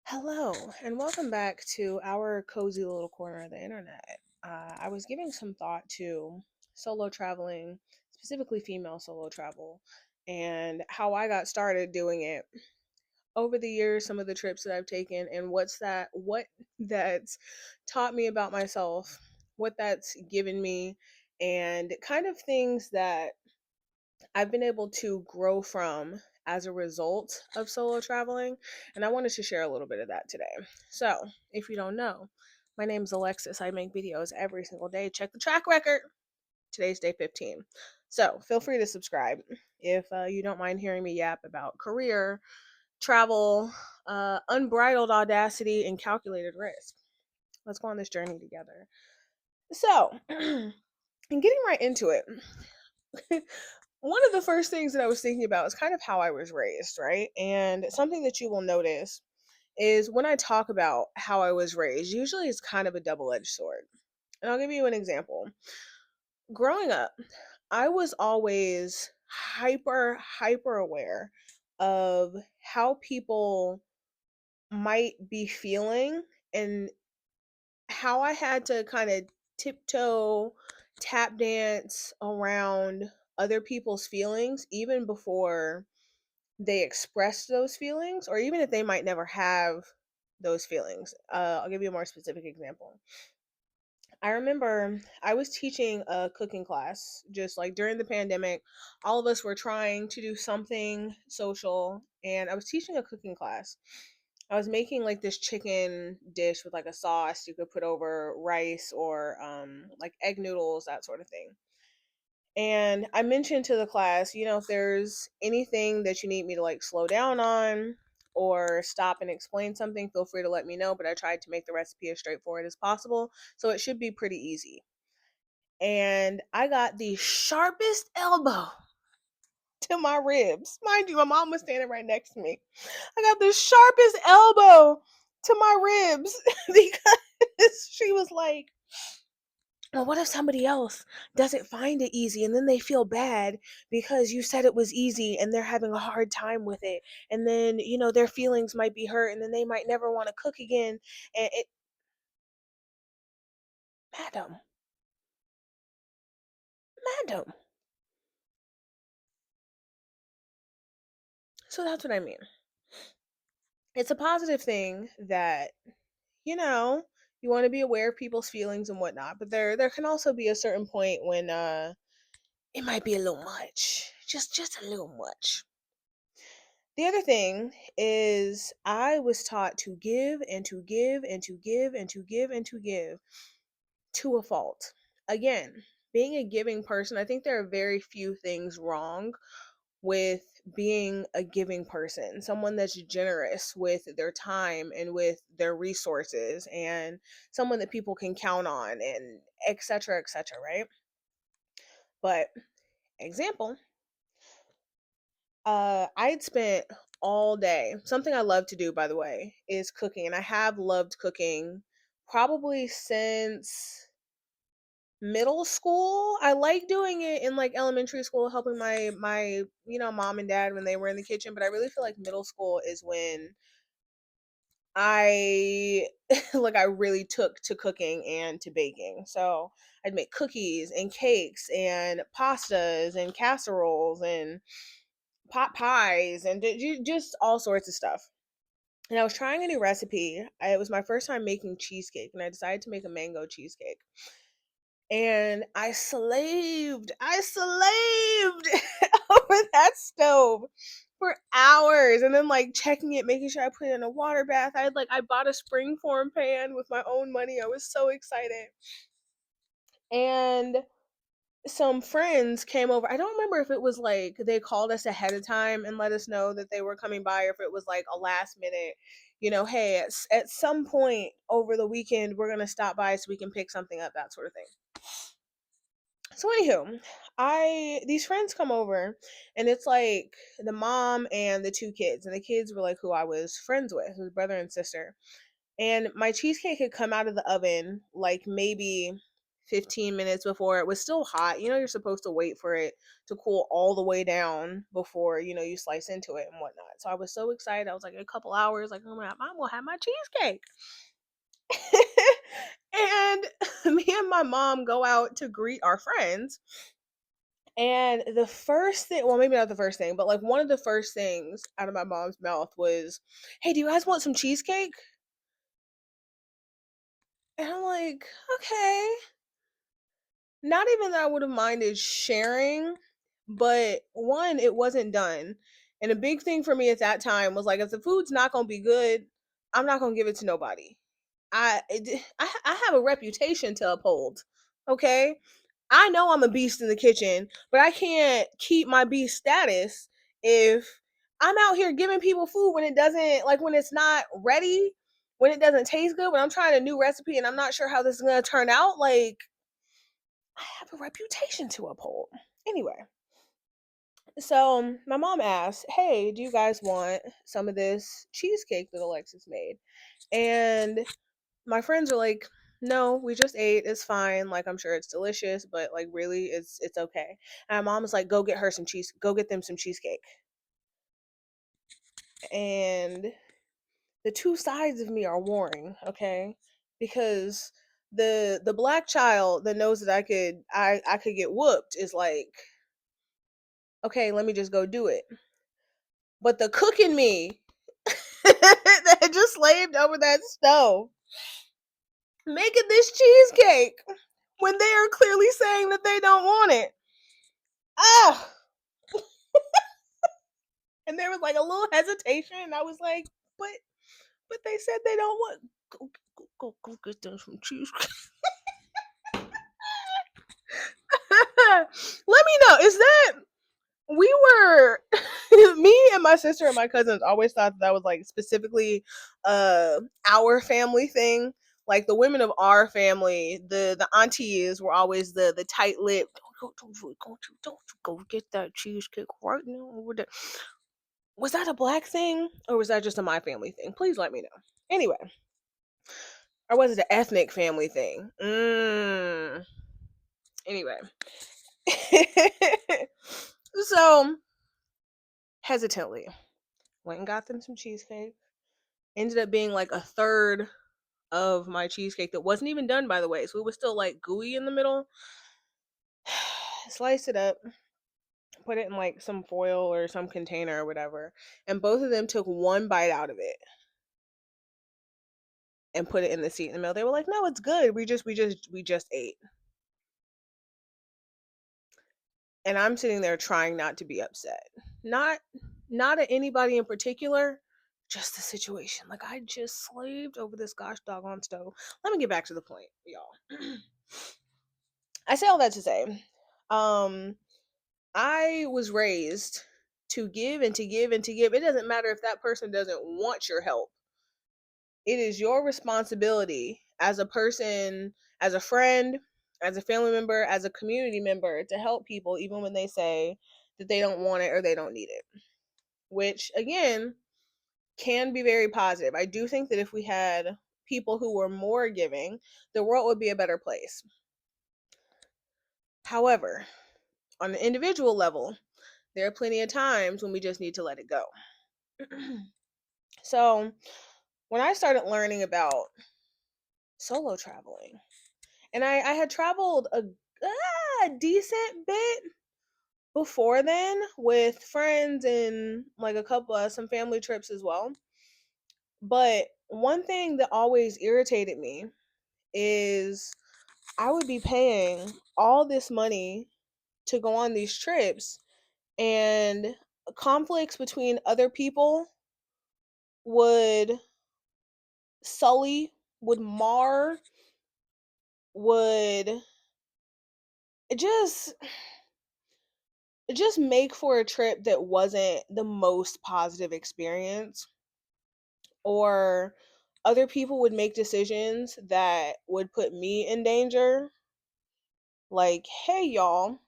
Hello, and welcome back to our cozy little corner of the internet. I was giving some thought to solo traveling, specifically female solo travel, and how I got started doing it over the years, some of the trips that I've taken, and what that's taught me about myself, what that's given me, and kind of things that I've been able to grow from as a result of solo traveling, and I wanted to share a little bit of that today. So, if you don't know, my name's Alexis. I make videos every single day. Check the track record. Today's day 15. So, feel free to subscribe if you don't mind hearing me yap about career, travel, unbridled audacity, and calculated risk. Let's go on this journey together. So, and getting right into it, one of the first things that I was thinking about is kind of how I was raised, right? And something that you will notice is when I talk about how I was raised, usually it's kind of a double edged sword. And I'll give you an example. Growing up, I was always hyper aware of how people might be feeling and how I had to kind of tiptoe, tap dance around other people's feelings, even before they express those feelings, or even if they might never have those feelings. I'll give you a more specific example. I remember I was teaching a cooking class just like during the pandemic. All of us were trying to do something social, and I was teaching a cooking class. I was making like this chicken dish with like a sauce you could put over rice or like egg noodles, that sort of thing. And I mentioned to the class, if there's anything that you need me to like slow down on or stop and explain something, feel free to let me know. But I tried to make the recipe as straightforward as possible. So it should be pretty easy. And I got the sharpest elbow to my ribs. Mind you, my mom was standing right next to me. I got the sharpest elbow to my ribs because she was like, well, what if somebody else doesn't find it easy and then they feel bad because you said it was easy and they're having a hard time with it? And then, their feelings might be hurt and then they might never want to cook again. And madam, madam. So that's what I mean. It's a positive thing that, you know, you want to be aware of people's feelings and whatnot, but there can also be a certain point when it might be a little much. Just a little much. The other thing is, I was taught to give and to give and to give and to give and to give to a fault. Again, being a giving person, I think there are very few things wrong with being a giving person, someone that's generous with their time and with their resources, and someone that people can count on, and et cetera, right? But, example, I'd spent all day. Something I love to do, by the way, is cooking, and I have loved cooking probably since middle school. I like doing it in like elementary school, helping my mom and dad when they were in the kitchen. But I really feel like middle school is when I like I really took to cooking and to baking. So I'd make cookies and cakes and pastas and casseroles and pot pies and just all sorts of stuff. And I was trying a new recipe. It was my first time making cheesecake, and I decided to make a mango cheesecake. And I slaved over that stove for hours, and then like checking it, making sure I put it in a water bath. I bought a springform pan with my own money. I was so excited. And some friends came over. I don't remember if it was like they called us ahead of time and let us know that they were coming by, or if it was like a last minute, hey, at some point over the weekend, we're going to stop by so we can pick something up, that sort of thing. So anywho, I these friends come over, and it's like the mom and the two kids, and the kids were like who I was friends with, his brother and sister. And my cheesecake had come out of the oven like maybe 15 minutes before it was still hot. You're supposed to wait for it to cool all the way down before, you slice into it and whatnot. So I was so excited. I was like, a couple hours, like, oh my God, Mom will have my cheesecake. And me and my mom go out to greet our friends. And the first thing, well, maybe not the first thing, but like one of the first things out of my mom's mouth was, "Hey, do you guys want some cheesecake?" And I'm like, okay. Not even that I would have minded sharing, but one, it wasn't done. And a big thing for me at that time was like, if the food's not gonna be good, I'm not gonna give it to nobody. I have a reputation to uphold. Okay, I know I'm a beast in the kitchen, but I can't keep my beast status if I'm out here giving people food when it doesn't, like, when it's not ready, when it doesn't taste good, when I'm trying a new recipe and I'm not sure how this is gonna turn out. Like, I have a reputation to uphold. Anyway, so my mom asked, "Hey, do you guys want some of this cheesecake that Alexis made?" And my friends are like, "No, we just ate. It's fine. Like, I'm sure it's delicious, but like, really, it's okay." And my mom was like, "Go get her some cheese. Go get them some cheesecake." And the two sides of me are warring, okay? Because the black child that knows that I could get whooped is like, okay, let me just go do it. But the cook in me that had just slaved over that stove making this cheesecake when they are clearly saying that they don't want it. Ah, and there was like a little hesitation, and I was like, but they said they don't want. Go get them some cheesecake. Let me know. Is that we were me and my sister and my cousins always thought that was like specifically our family thing. Like the women of our family, the aunties were always the tight lipped. Don't go get that cheesecake right now. Was that a black thing or was that just a my family thing? Please let me know. Anyway, or was it an ethnic family thing? Anyway, so hesitantly went and got them some cheesecake. Ended up being like a third of my cheesecake that wasn't even done, by the way. So it was still like gooey in the middle. Sliced it up, put it in like some foil or some container or whatever. And both of them took one bite out of it and put it in the seat in the middle. They were like, "No, it's good. We just ate." And I'm sitting there trying not to be upset. Not not at anybody in particular, just the situation. Like, I just slaved over this gosh doggone stove. Let me get back to the point, y'all. I say all that to say, um, I was raised to give and to give and to give. It doesn't matter if that person doesn't want your help. It is your responsibility as a person, as a friend, as a family member, as a community member to help people even when they say that they don't want it or they don't need it. Which again can be very positive. I do think that if we had people who were more giving, the world would be a better place. However, on an individual level, there are plenty of times when we just need to let it go. So, when I started learning about solo traveling, and I had traveled a decent bit before then with friends and like a couple of some family trips as well. But one thing that always irritated me is I would be paying all this money to go on these trips, and conflicts between other people would sully, would mar, would just just make for a trip that wasn't the most positive experience, or other people would make decisions that would put me in danger. Like, hey y'all,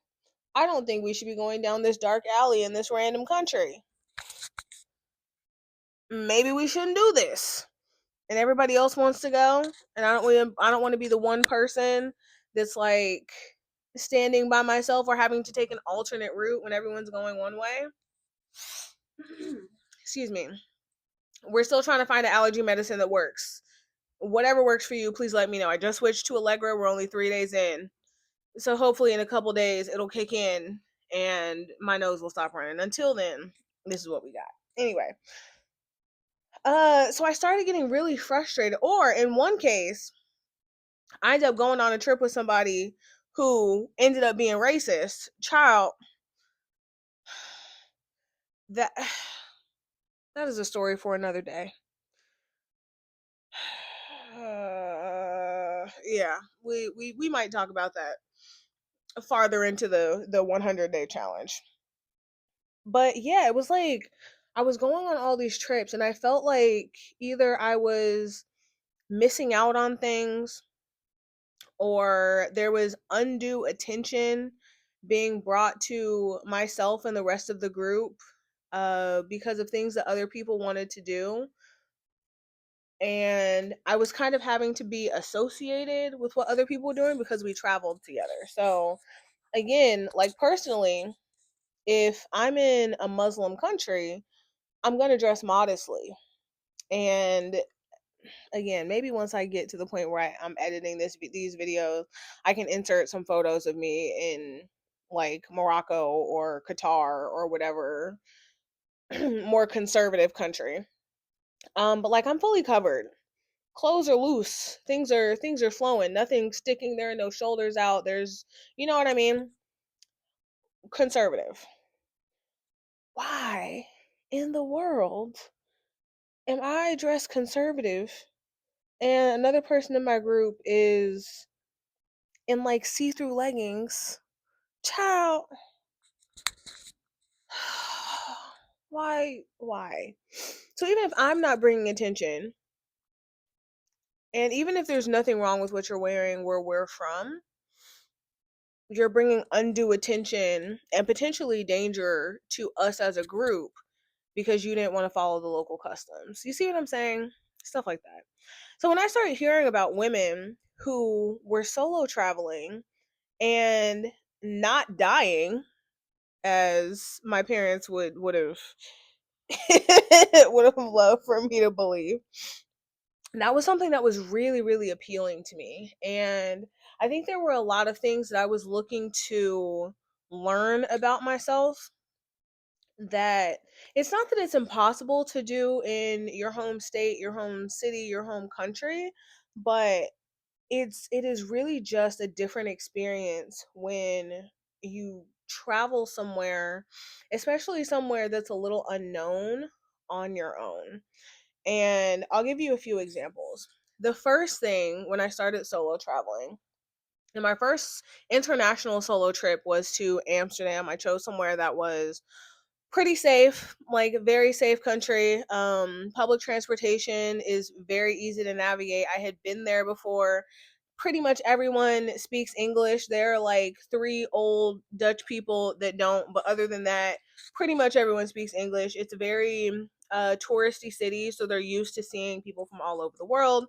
I don't think we should be going down this dark alley in this random country. Maybe we shouldn't do this. And everybody else wants to go, and I don't want to be the one person that's like standing by myself or having to take an alternate route when everyone's going one way. Excuse me. We're still trying to find an allergy medicine that works. Whatever works for you, please let me know. I just switched to Allegra. We're only 3 days in. So hopefully in a couple days it'll kick in and my nose will stop running. Until then, this is what we got. Anyway, so I started getting really frustrated. Or in one case, I ended up going on a trip with somebody who ended up being racist. Child, that that is a story for another day. Yeah, we might talk about that farther into the 100-day challenge. But yeah, it was like I was going on all these trips and I felt like either I was missing out on things or there was undue attention being brought to myself and the rest of the group because of things that other people wanted to do. And I was kind of having to be associated with what other people were doing because we traveled together. So, again, like personally, if I'm in a Muslim country, I'm going to dress modestly. And again, maybe once I get to the point where I'm editing these videos, I can insert some photos of me in like Morocco or Qatar or whatever more conservative country. But like I'm fully covered. Clothes are loose. Things are flowing. Nothing sticking there, no shoulders out. There's, you know what I mean? Conservative. Why in the world am I dressed conservative and another person in my group is in like see-through leggings? Child, why? So even if I'm not bringing attention, and even if there's nothing wrong with what you're wearing where we're from, you're bringing undue attention and potentially danger to us as a group because you didn't want to follow the local customs. You see what I'm saying? Stuff like that. So when I started hearing about women who were solo traveling and not dying as my parents would have would have loved for me to believe, that was something that was really really appealing to me. And I think there were a lot of things that I was looking to learn about myself that it's not that it's impossible to do in your home state, your home city, your home country, but it is really just a different experience when you travel somewhere, especially somewhere that's a little unknown, on your own. And I'll give you a few examples. The first thing when I started solo traveling, and my first international solo trip was to Amsterdam. I chose somewhere that was pretty safe, like a very safe country. Public transportation is very easy to navigate. I had been there before. Pretty much everyone speaks English. There are like three old Dutch people that don't, but other than that, pretty much everyone speaks English. It's a very touristy city, so they're used to seeing people from all over the world.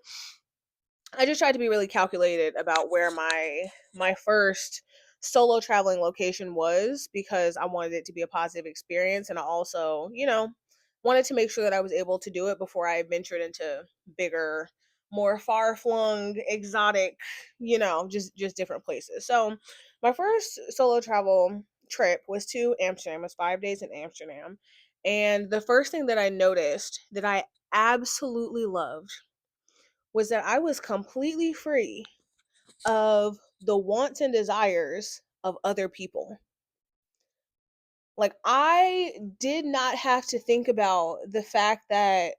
I just tried to be really calculated about where my first solo traveling location was because I wanted it to be a positive experience, and I also, wanted to make sure that I was able to do it before I ventured into bigger, more far-flung, exotic, just different places. So, my first solo travel trip was to Amsterdam. It was 5 days in Amsterdam. And the first thing that I noticed that I absolutely loved was that I was completely free of the wants and desires of other people. Like I did not have to think about the fact that,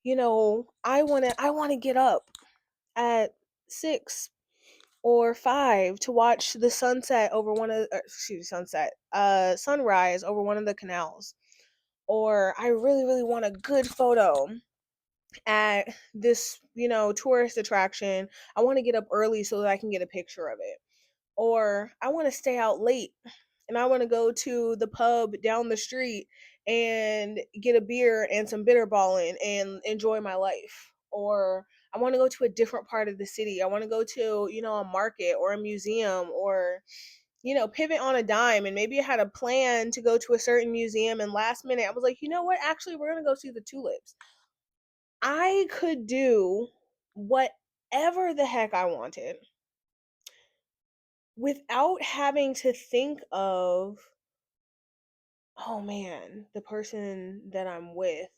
I want to get up at 6 or 5 to watch the sunset over sunrise over one of the canals. Or I really really want a good photo at this, tourist attraction. I want to get up early so that I can get a picture of it. Or I want to stay out late and I want to go to the pub down the street and get a beer and some bitter balling and enjoy my life. or I want to go to a different part of the city. I want to go to, a market or a museum, or pivot on a dime. And maybe I had a plan to go to a certain museum, and last minute I was like, you know what? Actually, we're going to go see the tulips. I could do whatever the heck I wanted without having to think of, oh man, the person that I'm with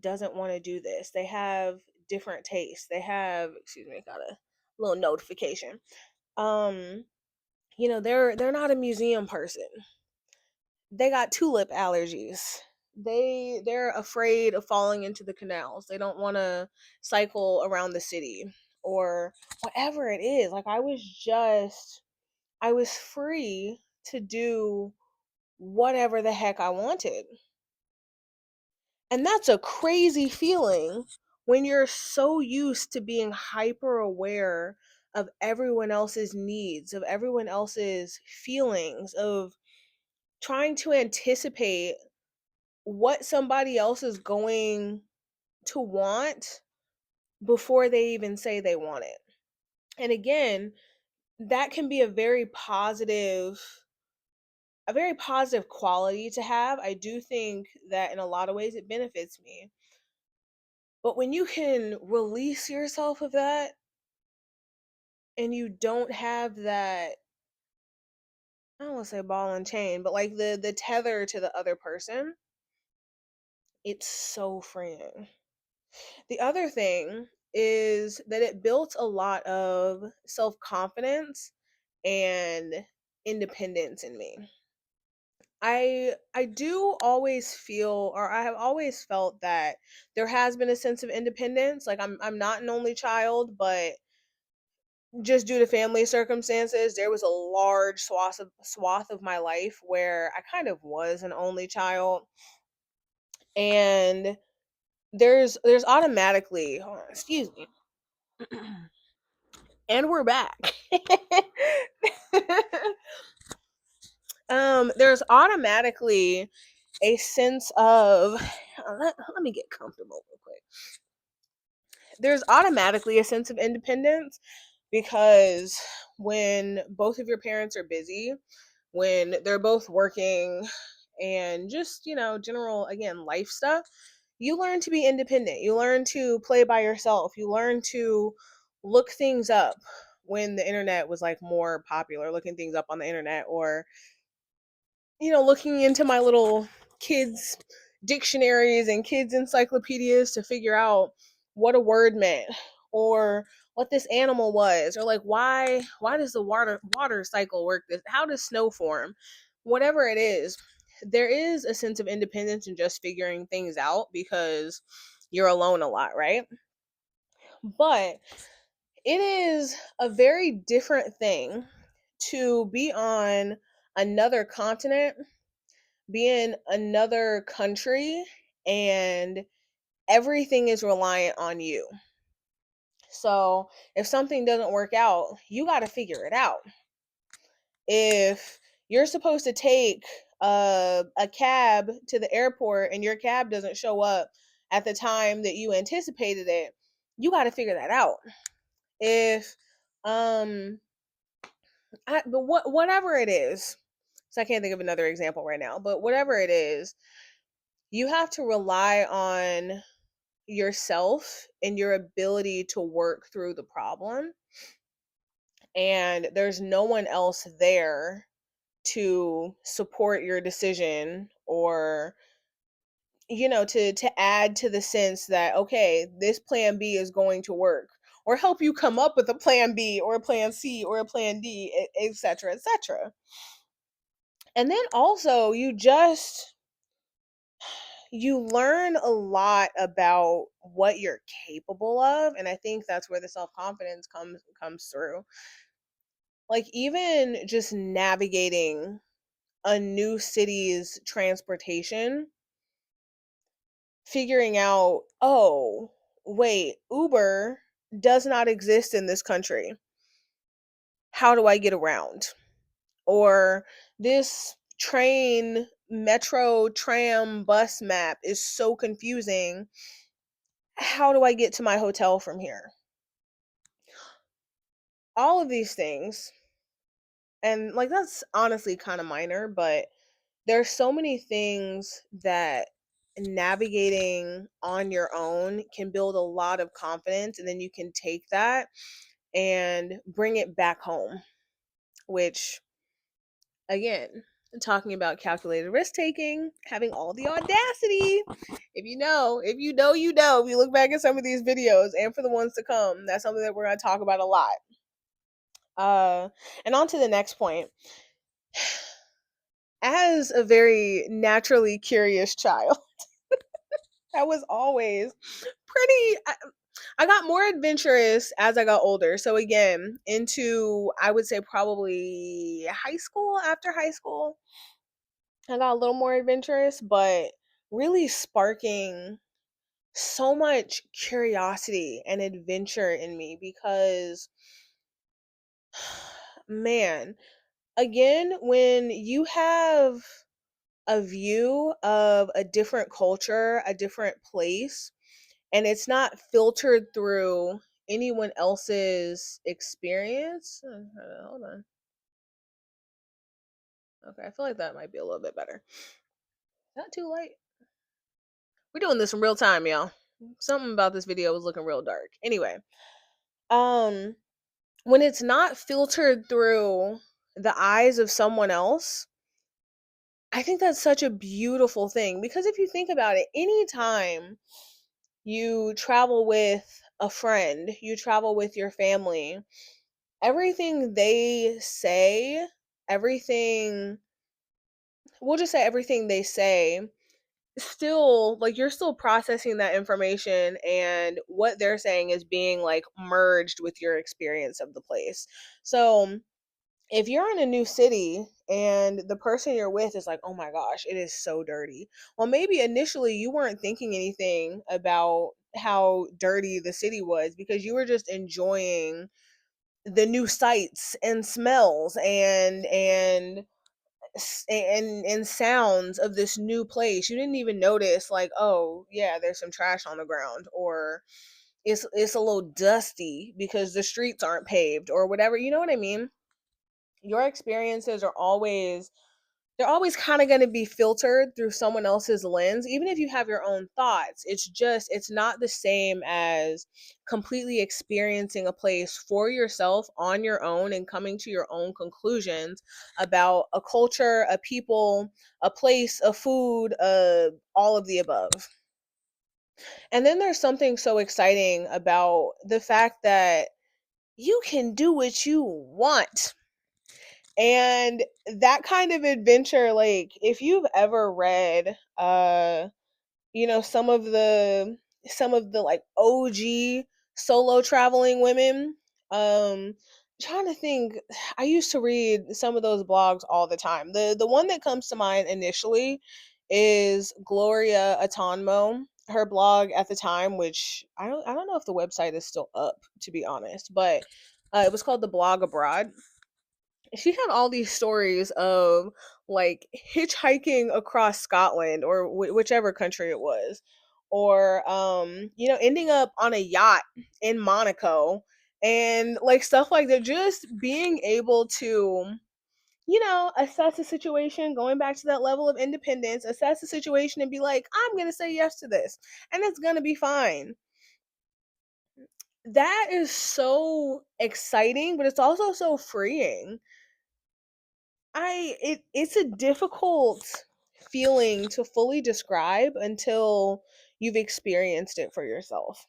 doesn't want to do this. They have different tastes. They have, excuse me, got a little notification. Um, they're not a museum person. They got tulip allergies. They're afraid of falling into the canals. They don't want to cycle around the city or whatever it is. Like I was free to do whatever the heck I wanted. And that's a crazy feeling when you're so used to being hyper aware of everyone else's needs, of everyone else's feelings, of trying to anticipate what somebody else is going to want before they even say they want it. And again, that can be a very positive quality to have. I do think that in a lot of ways it benefits me. But when you can release yourself of that and you don't have that, I don't want to say ball and chain, but like the tether to the other person, it's so freeing. The other thing is that it built a lot of self-confidence and independence in me. I do always feel, or I have always felt that there has been a sense of independence. Like I'm not an only child, but just due to family circumstances, there was a large swath of my life where I kind of was an only child. And there's automatically, hold on, excuse me. And we're back. There's automatically a sense of, let me get comfortable real quick. There's automatically a sense of independence because when both of your parents are busy, when they're both working, and just, general, again, life stuff, you learn to be independent. You learn to play by yourself. You learn to look things up when the internet was like more popular, looking things up on the internet, or looking into my little kids dictionaries and kids encyclopedias to figure out what a word meant, or what this animal was, or like why does the water cycle work, this, how does snow form, whatever it is. There is a sense of independence in just figuring things out because you're alone a lot, right? But it is a very different thing to be on another continent, be in another country, and everything is reliant on you. So if something doesn't work out, you got to figure it out. If you're supposed to take a cab to the airport and your cab doesn't show up at the time that you anticipated it, you got to figure that out. If um but whatever it is, so I can't think of another example right now, but whatever it is, you have to rely on yourself and your ability to work through the problem. And there's no one else there to support your decision, or to add to the sense that, okay, this plan B is going to work, or help you come up with a plan B or a plan C or a plan D, etc., etc. And then also you learn a lot about what you're capable of, and I think that's where the self-confidence comes through. Like even just navigating a new city's transportation, figuring out, oh, wait, Uber does not exist in this country. How do I get around? Or this train, metro, tram, bus map is so confusing. how do I get to my hotel from here? All of these things, and like that's honestly kind of minor, but there's so many things that navigating on your own can build a lot of confidence, and then you can take that and bring it back home, which again, talking about calculated risk taking, having all the audacity. If you look back at some of these videos and for the ones to come, that's something that we're going to talk about a lot. And on to the next point. As a very naturally curious child, I was always I got more adventurous as I got older. So again, into I would say probably high school, after high school, I got a little more adventurous, but really sparking so much curiosity and adventure in me because man, again, when you have a view of a different culture, a different place, and it's not filtered through anyone else's experience. Hold on. Okay, I feel like that might be a little bit better. Not too late. We're doing this in real time, y'all. Something about this video was looking real dark. Anyway, um, when it's not filtered through the eyes of someone else, I think that's such a beautiful thing because if you think about it, anytime you travel with a friend, you travel with your family, everything they say, everything, we'll just say everything they say, still, like, you're still processing that information, and what they're saying is being, like, merged with your experience of the place. So, if you're in a new city and the person you're with is like, oh my gosh, it is so dirty. Well, maybe initially you weren't thinking anything about how dirty the city was because you were just enjoying the new sights and smells and sounds of this new place. You didn't even notice like, oh yeah, there's some trash on the ground, or it's a little dusty because the streets aren't paved or whatever. You know what I mean? Your experiences are always they're always kind of going to be filtered through someone else's lens. Even if you have your own thoughts, it's not the same as completely experiencing a place for yourself on your own and coming to your own conclusions about a culture, a people, a place, a food, all of the above. And then there's something so exciting about the fact that you can do what you want. And that kind of adventure, like if you've ever read some of the like OG solo traveling women, trying to think, I used to read some of those blogs all the time. The one that comes to mind initially is Gloria Atonmo. Her blog at the time, which I don't know if the website is still up, to be honest, but it was called The Blog Abroad. She had all these stories of like hitchhiking across Scotland or whichever country it was, or ending up on a yacht in Monaco, and like stuff like that. Just being able to assess the situation, going back to that level of independence, assess the situation and be like, I'm going to say yes to this and it's going to be fine. That is so exciting, but it's also so freeing. It's a difficult feeling to fully describe until you've experienced it for yourself.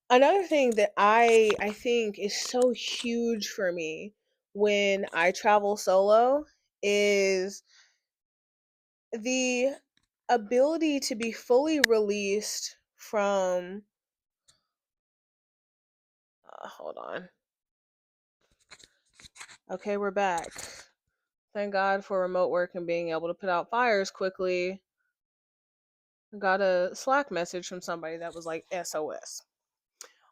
Another thing that I think is so huge for me when I travel solo is the ability to be fully released from hold on. Okay, we're back. Thank God for remote work and being able to put out fires quickly. Got a Slack message from somebody that was like SOS.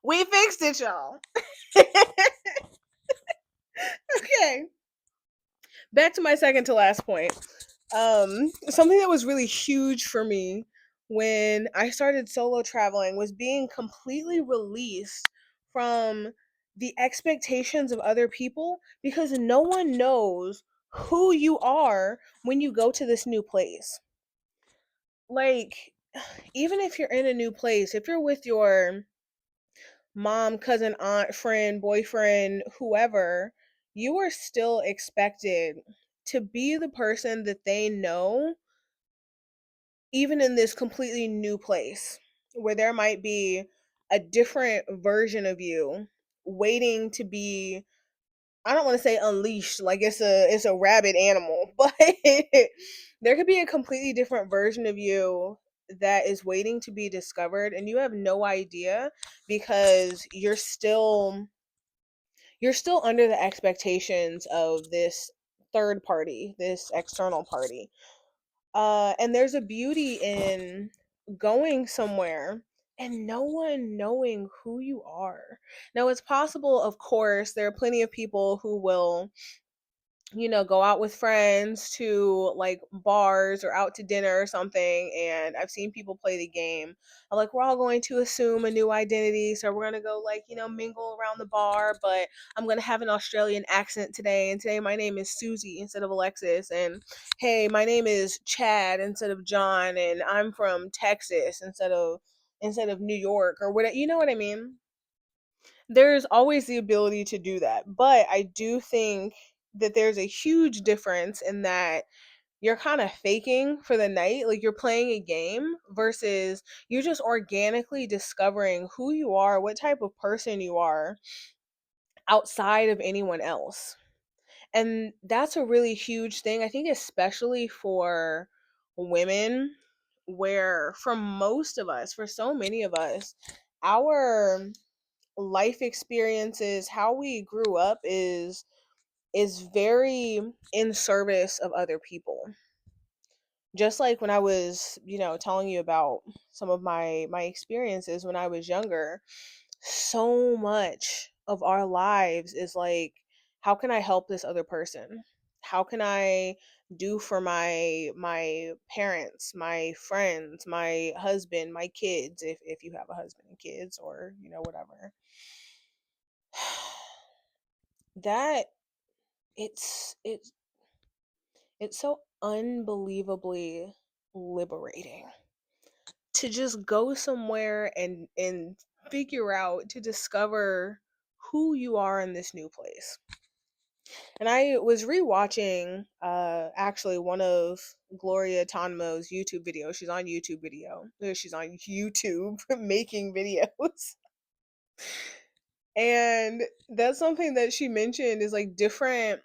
We fixed it, y'all. Okay. Back to my second to last point. Something that was really huge for me when I started solo traveling was being completely released from the expectations of other people, because no one knows who you are when you go to this new place. Like, even if you're in a new place, if you're with your mom, cousin, aunt, friend, boyfriend, whoever, you are still expected to be the person that they know, even in this completely new place where there might be a different version of you waiting to be, I don't want to say unleashed, like it's a rabid animal, but there could be a completely different version of you that is waiting to be discovered, and you have no idea, because you're still under the expectations of this third party, this external party. And there's a beauty in going somewhere and no one knowing who you are. Now, it's possible, of course, there are plenty of people who will, go out with friends to like bars or out to dinner or something. And I've seen people play the game. I'm like, we're all going to assume a new identity. So we're going to go, like, mingle around the bar, but I'm going to have an Australian accent today. And today my name is Susie instead of Alexis. And hey, my name is Chad instead of John. And I'm from Texas instead of New York or whatever. You know what I mean? There's always the ability to do that. But I do think that there's a huge difference in that you're kind of faking for the night, like you're playing a game, versus you're just organically discovering who you are, what type of person you are outside of anyone else. And that's a really huge thing, I think, especially for women, where for most of us, for so many of us, our life experiences, how we grew up is very in service of other people. Just like when I was, telling you about some of my experiences when I was younger, so much of our lives is like, how can I help this other person? How can I do for my parents, my friends, my husband, my kids, if you have a husband and kids, or whatever. That it's it's so unbelievably liberating to just go somewhere and figure out, to discover who you are in this new place. And I was rewatching actually one of Gloria Tonmo's YouTube videos. She's on YouTube making videos. And that's something that she mentioned, is like different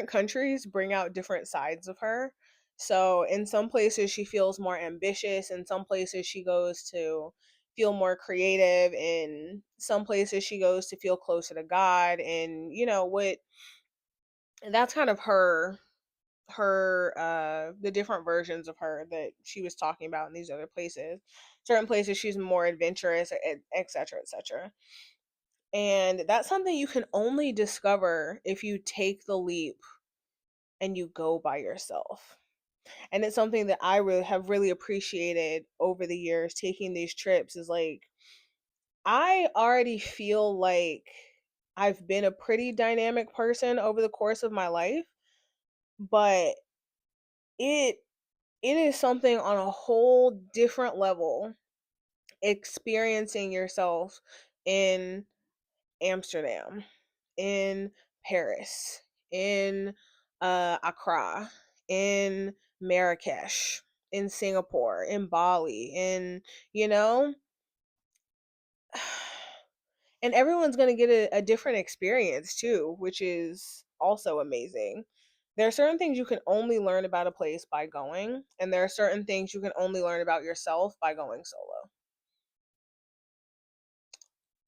countries bring out different sides of her. So in some places she feels more ambitious, in some places she goes to feel more creative, in some places she goes to feel closer to God. And what, that's kind of her the different versions of her that she was talking about in these other places. Certain places she's more adventurous, etc., etc. And that's something you can only discover if you take the leap and you go by yourself. And it's something that I really have really appreciated over the years, taking these trips, is like, I already feel like I've been a pretty dynamic person over the course of my life, but it it is something on a whole different level experiencing yourself in Amsterdam, in Paris, in Accra, in Marrakesh, in Singapore, in Bali, in, you know, and everyone's going to get a different experience too, which is also amazing. There are certain things you can only learn about a place by going, and there are certain things you can only learn about yourself by going solo.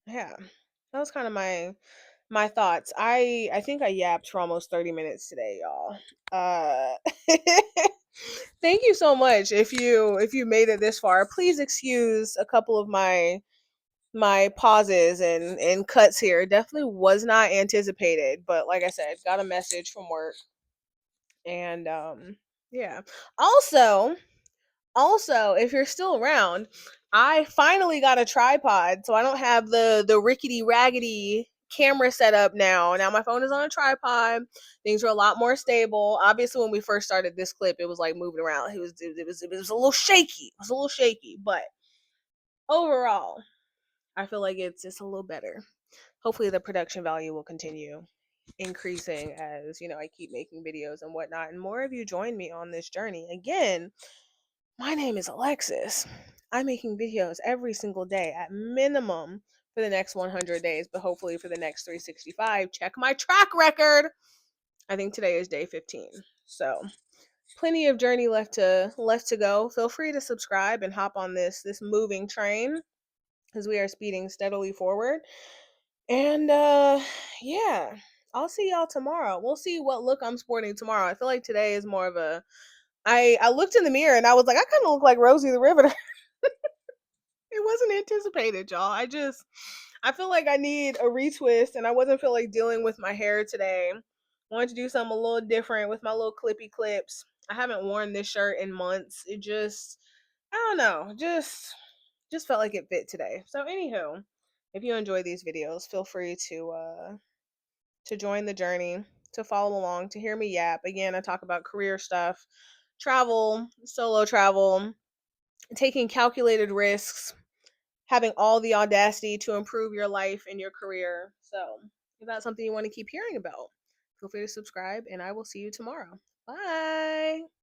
Yeah. That was kind of my thoughts. I think I yapped for almost 30 minutes today, y'all. Uh Thank you so much. If you made it this far, please excuse a couple of my pauses and cuts here. Definitely was not anticipated, but like I said, got a message from work, and yeah. Also, Also, if you're still around, I finally got a tripod, so I don't have the rickety raggedy camera set up now. Now my phone is on a tripod. Things are a lot more stable. Obviously, when we first started this clip, it was like moving around. It was a little shaky. It was a little shaky, but overall, I feel like it's a little better. Hopefully, the production value will continue increasing as I keep making videos and whatnot, and more of you join me on this journey. Again, my name is Alexis. I'm making videos every single day at minimum for the next 100 days, but hopefully for the next 365. Check my track record. I think today is day 15. So, plenty of journey left to go. Feel free to subscribe and hop on this moving train as we are speeding steadily forward. And yeah, I'll see y'all tomorrow. We'll see what look I'm sporting tomorrow. I feel like today is more of a I looked in the mirror and I was like, I kind of look like Rosie the Riveter. It wasn't anticipated, y'all. I feel like I need a retwist and I wasn't feel like dealing with my hair today. Wanted to do something a little different with my little clippy clips. I haven't worn this shirt in months. It just I don't know, just felt like it fit today. So anywho, if you enjoy these videos, feel free to join the journey, to follow along, to hear me yap. Again, I talk about career stuff, travel, solo travel, taking calculated risks, having all the audacity to improve your life and your career. So, if that's something you want to keep hearing about, feel free to subscribe and I will see you tomorrow. Bye.